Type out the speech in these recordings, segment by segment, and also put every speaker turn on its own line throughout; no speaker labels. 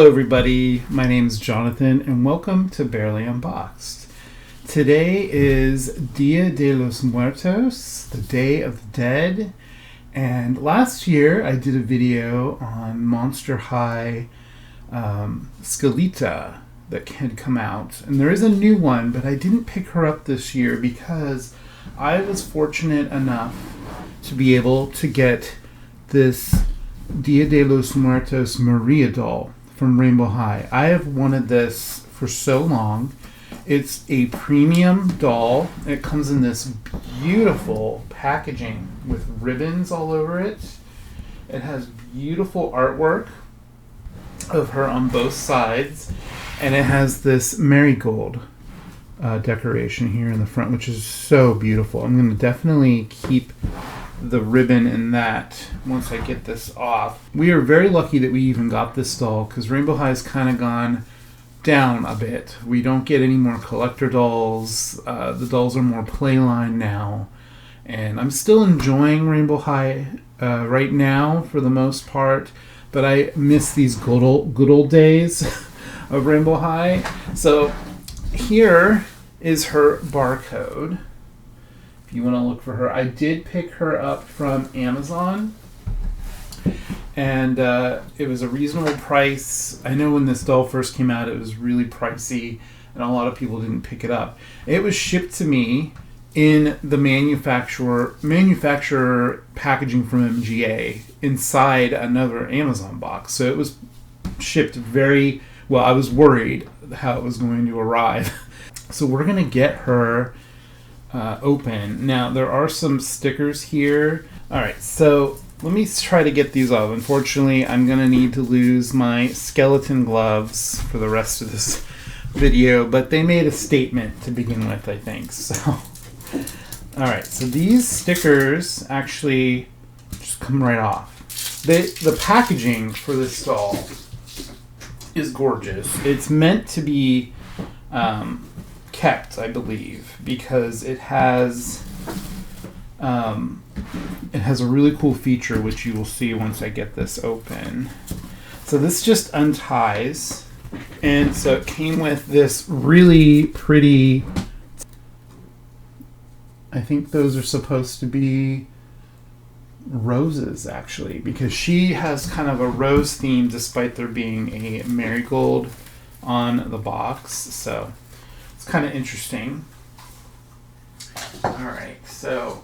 everybody. My name is Jonathan, and welcome to Barely Unboxed. Today is Dia de los Muertos, the Day of the Dead. And last year, I did a video on Monster High Skelita that had come out. And there is a new one, but I didn't pick her up this year because I was fortunate enough to be able to get this Dia de los Muertos Maria doll from Rainbow High. I have wanted this for so long. It's a premium doll. It comes in this beautiful packaging with ribbons all over it. It has beautiful artwork of her on both sides, and it has this marigold decoration here in the front, which is so beautiful. I'm going to definitely keep the ribbon in that once I get this off. We are very lucky that we even got this doll because Rainbow High has kind of gone down a bit. We don't get any more collector dolls. The dolls are more playline now, and I'm still enjoying Rainbow High right now for the most part, but I miss these good old days of Rainbow High. So here is her barcode. If you want to look for her, I did pick her up from Amazon, and it was a reasonable price. I know when this doll first came out, it was really pricey, and a lot of people didn't pick it up. It was shipped to me in the manufacturer packaging from MGA inside another Amazon box. So it was shipped very well. I was worried how it was going to arrive. So we're going to get her open. Now, there are some stickers here. Alright, so let me try to get these off. Unfortunately, I'm going to need to lose my skeleton gloves for the rest of this video, but they made a statement to begin with, I think. So, alright, so these stickers actually just come right off. The packaging for this doll is gorgeous. It's meant to be kept, I believe, because it has a really cool feature which you will see once I get this open. So this just unties, and so it came with this really pretty, I think those are supposed to be roses actually, because she has kind of a rose theme despite there being a marigold on the box. So it's kind of interesting. Alright, so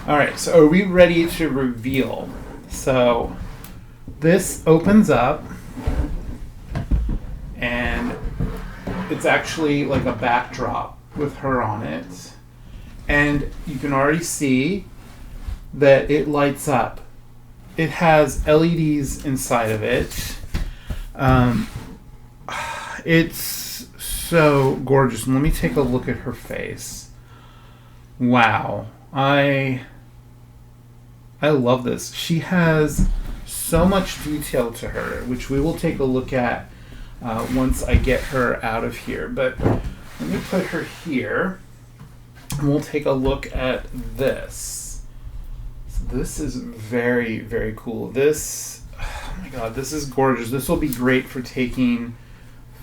are we ready to reveal? So this opens up, and it's actually like a backdrop with her on it, and you can already see that it lights up. It has LEDs inside of it. It's so gorgeous. Let me take a look at her face. Wow. I love this. She has so much detail to her, which we will take a look at once I get her out of here. But let me put her here, and we'll take a look at this. So this is very, very cool. This, oh my god, this is gorgeous. This will be great for taking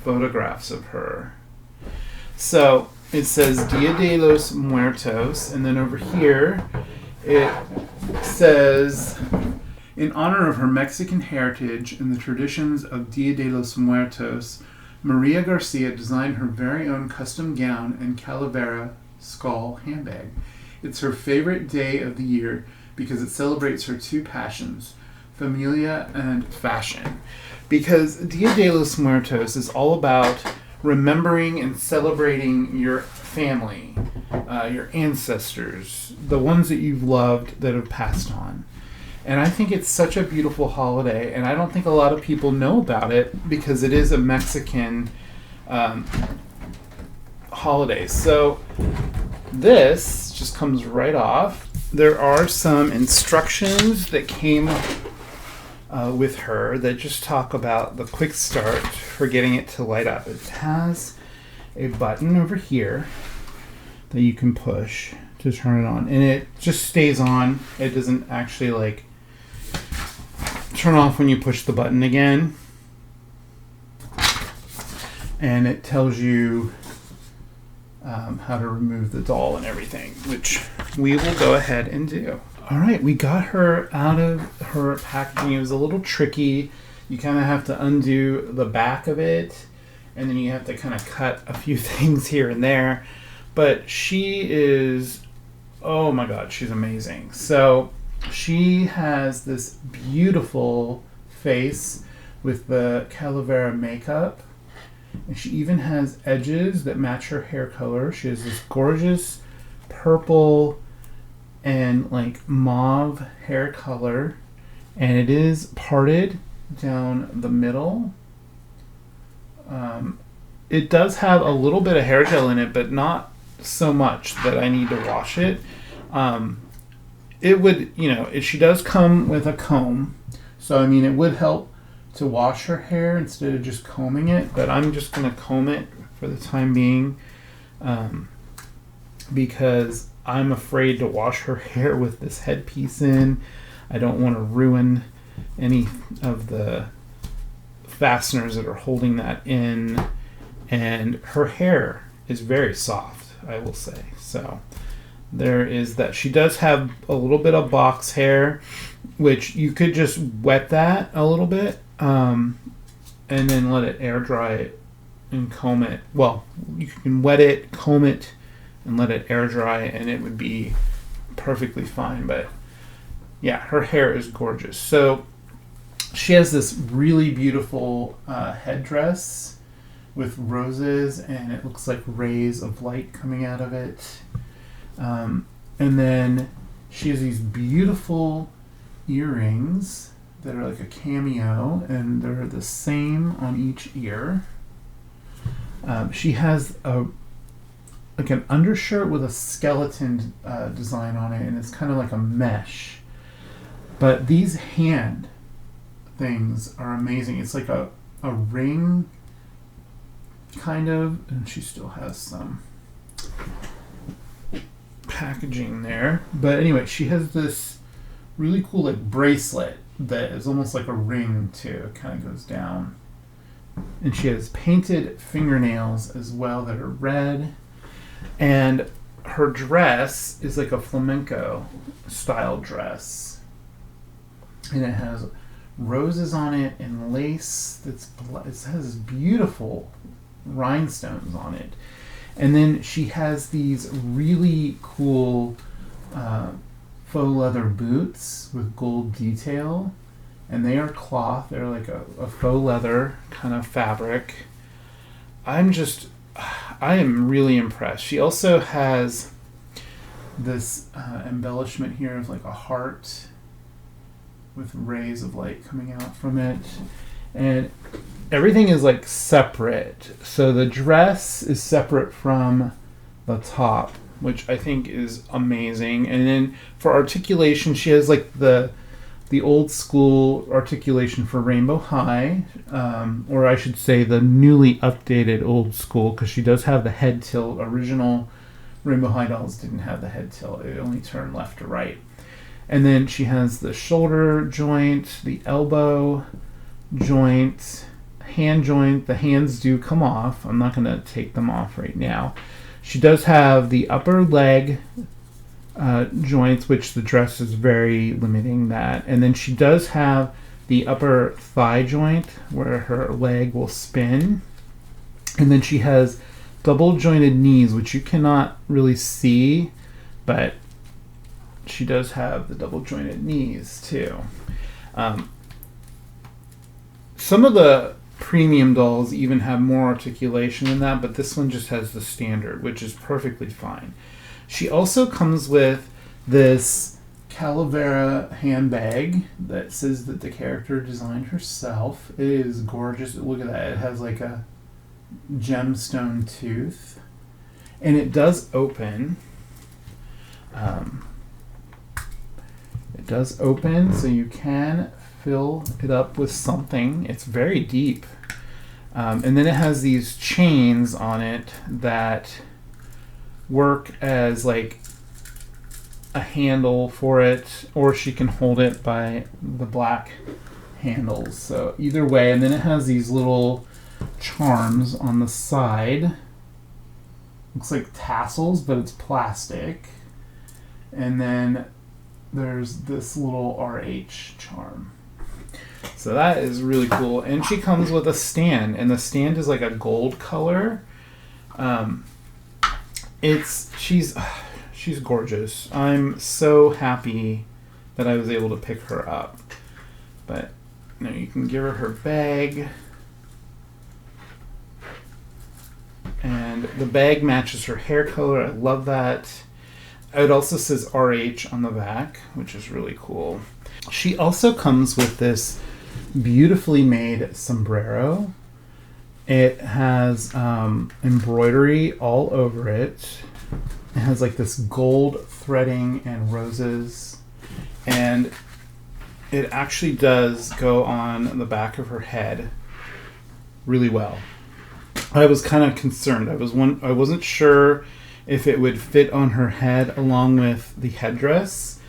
photographs of her. So it says Dia de los Muertos, and then over here it says, in honor of her Mexican heritage and the traditions of Dia de los Muertos, Maria Garcia designed her very own custom gown and Calavera skull handbag. It's her favorite day of the year because it celebrates her two passions, familia and fashion. Because Dia de los Muertos is all about remembering and celebrating your family, your ancestors, the ones that you've loved that have passed on. And I think it's such a beautiful holiday, and I don't think a lot of people know about it because it is a Mexican holiday. So this just comes right off. There are some instructions that came with her that just talk about the quick start for getting it to light up. It has a button over here that you can push to turn it on, and it just stays on. It doesn't actually like turn off when you push the button again. And it tells you how to remove the doll and everything, which we will go ahead and do. All right, we got her out of her packaging. It was a little tricky. You kind of have to undo the back of it, and then you have to kind of cut a few things here and there. But she is, oh my God, she's amazing. So she has this beautiful face with the Calavera makeup. And she even has edges that match her hair color. She has this gorgeous purple and like mauve hair color, and it is parted down the middle. It does have a little bit of hair gel in it, but not so much that I need to wash it. It would, she does come with a comb, so I mean it would help to wash her hair instead of just combing it, but I'm just going to comb it for the time being because I'm afraid to wash her hair with this headpiece in. I don't want to ruin any of the fasteners that are holding that in, and her hair is very soft, I will say. So there is that. She does have a little bit of box hair, which you could just wet that a little bit and then let it air dry it and comb it. Well, you can wet it, comb it, and let it air dry, and it would be perfectly fine. But yeah, her hair is gorgeous. So she has this really beautiful headdress with roses, and it looks like rays of light coming out of it. And then she has these beautiful earrings that are like a cameo, and they're the same on each ear. She has like an undershirt with a skeleton design on it, and it's kind of like a mesh. But these hand things are amazing. It's like a ring, kind of, and she still has some packaging there. But anyway, she has this really cool like bracelet that is almost like a ring too. It kind of goes down. And she has painted fingernails as well that are red. And her dress is like a flamenco style dress. And it has roses on it and lace it has beautiful rhinestones on it. And then she has these really cool faux leather boots with gold detail, and they are cloth. They're like a faux leather kind of fabric. I am really impressed. She also has this embellishment here of like a heart with rays of light coming out from it, and everything is like separate. So the dress is separate from the top, which I think is amazing. And then for articulation, she has like the old school articulation for Rainbow High, or I should say the newly updated old school, because she does have the head tilt. Original Rainbow High dolls didn't have the head tilt. It only turned left to right. And then she has the shoulder joint, the elbow joint, hand joint. The hands do come off. I'm not going to take them off right now. She does have the upper leg joints, which the dress is very limiting that. And then she does have the upper thigh joint where her leg will spin. And then she has double jointed knees, which you cannot really see, but she does have the double jointed knees too. Some of the premium dolls even have more articulation than that, but this one just has the standard, which is perfectly fine. She also comes with this Calavera handbag that says that the character designed herself. It is gorgeous. Look at that. It has like a gemstone tooth, and it does open. It does open, so you can fill it up with something. It's very deep. And then it has these chains on it that work as like a handle for it, or she can hold it by the black handles. So either way, and then it has these little charms on the side. Looks like tassels, but it's plastic. And then there's this little RH charm. So that is really cool. And she comes with a stand, and the stand is like a gold color. She's gorgeous. I'm so happy that I was able to pick her up. But you can give her bag. And the bag matches her hair color. I love that. It also says RH on the back, which is really cool. She also comes with this beautifully made sombrero. It has embroidery all over it. It has like this gold threading and roses. And it actually does go on the back of her head really well. I was kind of concerned. I wasn't sure if it would fit on her head along with the headdress,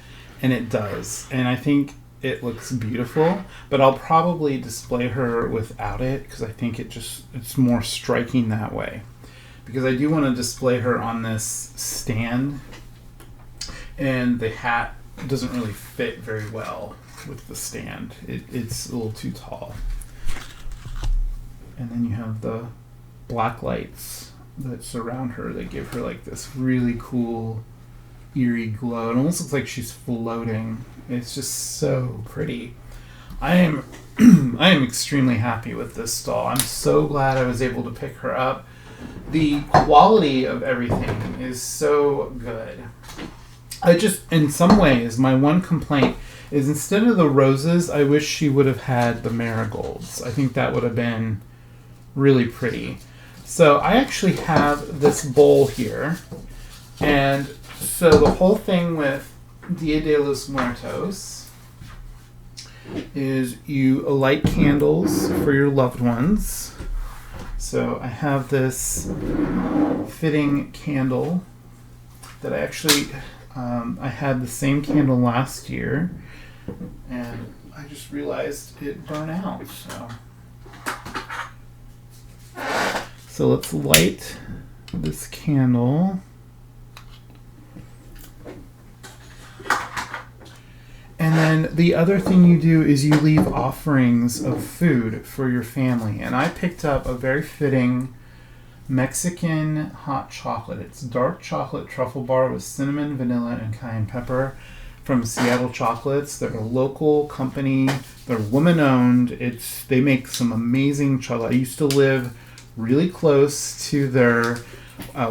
and it does. And I think it looks beautiful, but I'll probably display her without it because I think it's more striking that way. Because I do want to display her on this stand, and the hat doesn't really fit very well with the stand. It's a little too tall. And then you have the black lights that surround her. They give her like this really cool eerie glow. It almost looks like she's floating. It's just so pretty. I am extremely happy with this doll. I'm so glad I was able to pick her up. The quality of everything is so good. In some ways, my one complaint is instead of the roses, I wish she would have had the marigolds. I think that would have been really pretty. So I actually have this bowl here, and so the whole thing with Dia de los Muertos is you light candles for your loved ones. So I have this fitting candle that I actually, I had the same candle last year, and I just realized it burned out, So let's light this candle. And then the other thing you do is you leave offerings of food for your family. And I picked up a very fitting Mexican hot chocolate. It's dark chocolate truffle bar with cinnamon, vanilla, and cayenne pepper from Seattle Chocolates. They're a local company. They're woman-owned. They make some amazing chocolate. I used to live really close to their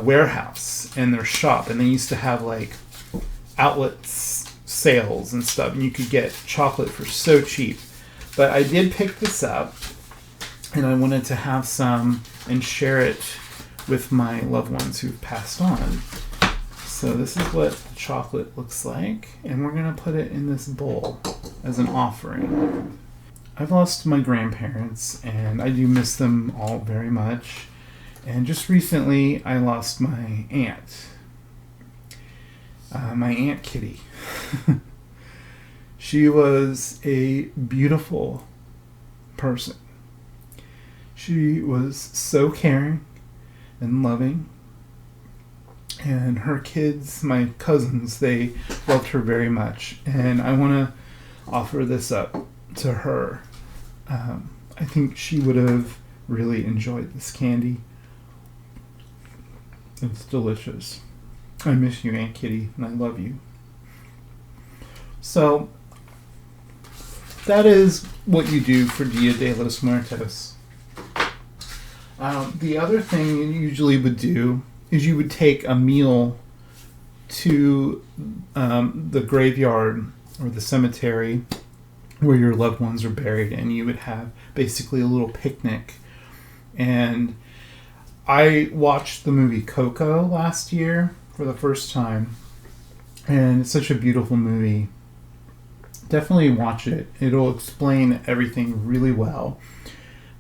warehouse and their shop, and they used to have like outlets sales and stuff, and you could get chocolate for so cheap. But I did pick this up, and I wanted to have some and share it with my loved ones who've passed on. So this is what the chocolate looks like, and we're going to put it in this bowl as an offering. I've lost my grandparents, and I do miss them all very much. And just recently, I lost my aunt. My Aunt Kitty. She was a beautiful person. She was so caring and loving. And her kids, my cousins, they loved her very much. And I want to offer this up to her. I think she would have really enjoyed this candy. It's delicious. I miss you, Aunt Kitty, and I love you. So, that is what you do for Dia de los Muertos. The other thing you usually would do is you would take a meal to the graveyard or the cemetery where your loved ones are buried, and you would have basically a little picnic. And I watched the movie Coco last year for the first time, and it's such a beautiful movie. Definitely watch it. It'll explain everything really well.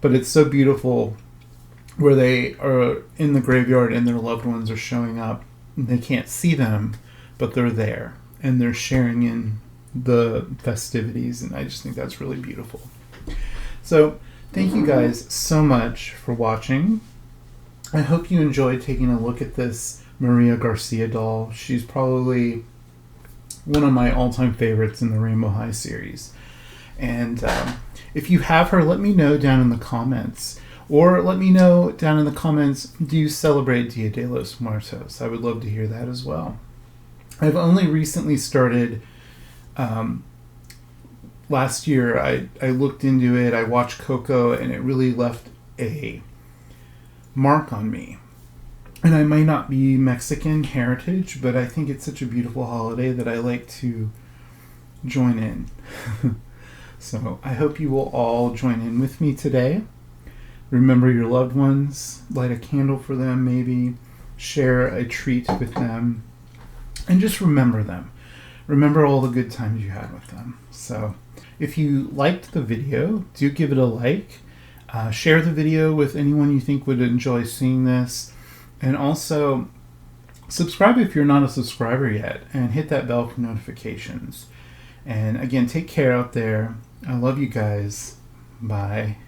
But it's so beautiful where they are in the graveyard and their loved ones are showing up. They can't see them, but they're there, and they're sharing in the festivities, and I just think that's really beautiful. So thank you guys so much for watching. I hope you enjoyed taking a look at this Maria Garcia doll. She's probably one of my all-time favorites in the Rainbow High series. And if you have her, let me know down in the comments. Or let me know down in the comments, do you celebrate Dia de los Muertos? I would love to hear that as well. I've only recently started, last year I looked into it, I watched Coco, and it really left a mark on me. And I might not be Mexican heritage, but I think it's such a beautiful holiday that I like to join in. So I hope you will all join in with me today. Remember your loved ones, light a candle for them maybe, share a treat with them, and just remember them. Remember all the good times you had with them. So if you liked the video, do give it a like. Share the video with anyone you think would enjoy seeing this. And also, subscribe if you're not a subscriber yet, and hit that bell for notifications. And again, take care out there. I love you guys. Bye.